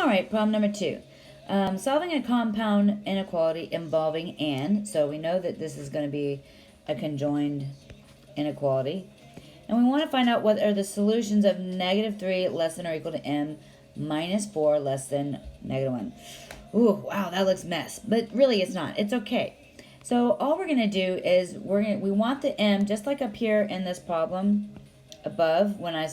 Alright, problem number 2. Solving a compound inequality involving and. So we know that this is going to be a conjoined inequality. And we want to find out what are the solutions of negative 3 less than or equal to m minus 4 less than negative 1. Ooh, wow, that looks mess. But really it's not. It's okay. So all we're going to do is we want the m, just like up here in this problem above when I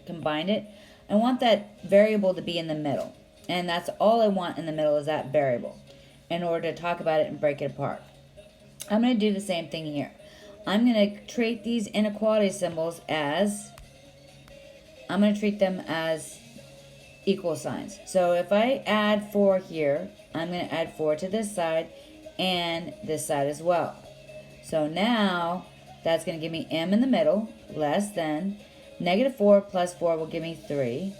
combined it. I want that variable to be in the middle. And that's all I want in the middle is that variable in order to talk about it and break it apart. I'm going to do the same thing here. I'm going to treat these inequality symbols as, I'm going to treat them as equal signs. So if I add 4 here, I'm going to add 4 to this side and this side as well. So now that's going to give me m in the middle, less than, negative 4 plus 4 will give me 3,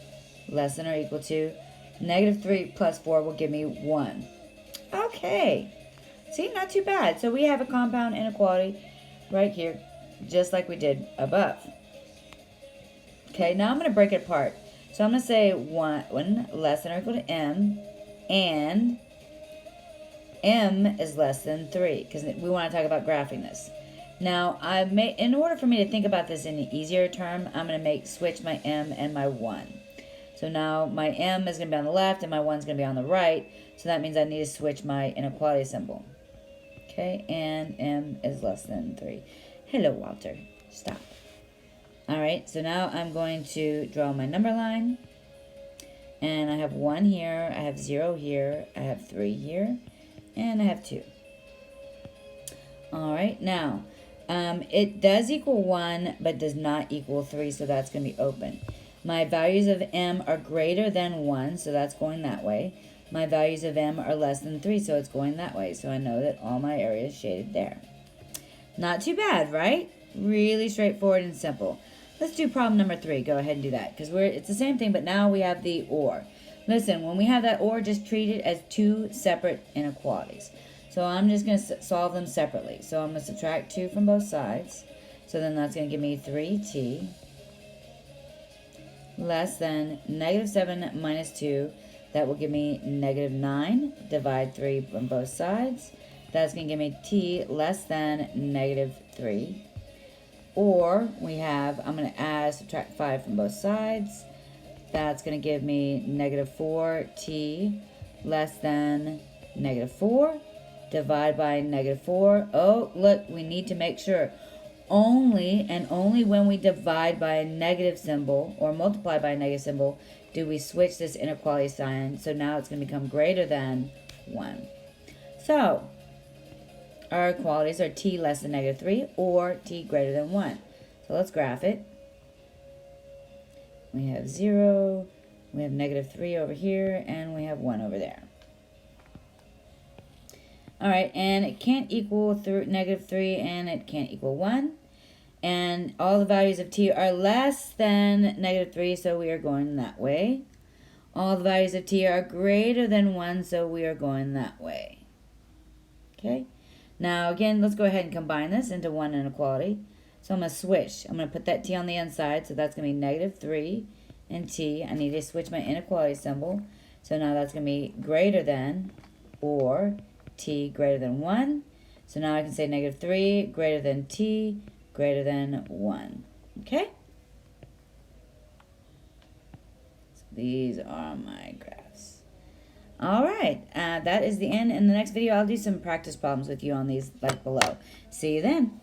less than or equal to, negative 3 plus 4 will give me 1. Okay. See, not too bad. So we have a compound inequality right here, just like we did above. Okay, now I'm going to break it apart. So I'm going to say 1 less than or equal to m, and m is less than 3, because we want to talk about graphing this. Now, in order for me to think about this in an easier term, I'm going to switch my m and my 1. So now my m is going to be on the left and my 1 is going to be on the right. So that means I need to switch my inequality symbol. Okay, and m is less than 3. Hello, Walter. Stop. All right, so now I'm going to draw my number line. And I have 1 here, I have 0 here, I have 3 here, and I have 2. All right, now, it does equal 1, but does not equal 3, so that's going to be open. My values of m are greater than 1, so that's going that way. My values of m are less than 3, so it's going that way. So I know that all my area is shaded there. Not too bad, right? Really straightforward and simple. Let's do problem number 3. Go ahead and do that, because it's the same thing, but now we have the or. Listen, when we have that or, just treat it as 2 separate inequalities. So I'm just going to solve them separately. So I'm going to subtract 2 from both sides. So then that's going to give me 3t less than negative 7 minus 2. That will give me negative 9. Divide 3 from both sides. That's going to give me t less than negative 3. Or we have, I'm going to subtract 5 from both sides. That's going to give me negative 4t less than negative 4. Divide by negative 4. Oh, look, we need to make sure. Only and only when we divide by a negative symbol or multiply by a negative symbol do we switch this inequality sign. So now it's going to become greater than 1. So our equalities are t less than negative 3 or t greater than 1. So let's graph it. We have 0, we have negative 3 over here, and we have 1 over there. Alright, and it can't equal negative 3, and it can't equal 1. And all the values of t are less than negative 3, so we are going that way. All the values of t are greater than 1, so we are going that way. Okay? Now, again, let's go ahead and combine this into one inequality. So I'm going to switch. I'm going to put that t on the inside, so that's going to be negative 3 and t. I need to switch my inequality symbol. So now that's going to be greater than or t greater than 1. So now I can say negative 3 greater than t greater than 1. Okay? So these are my graphs. All right. That is the end. In the next video, I'll do some practice problems with you on these like below. See you then.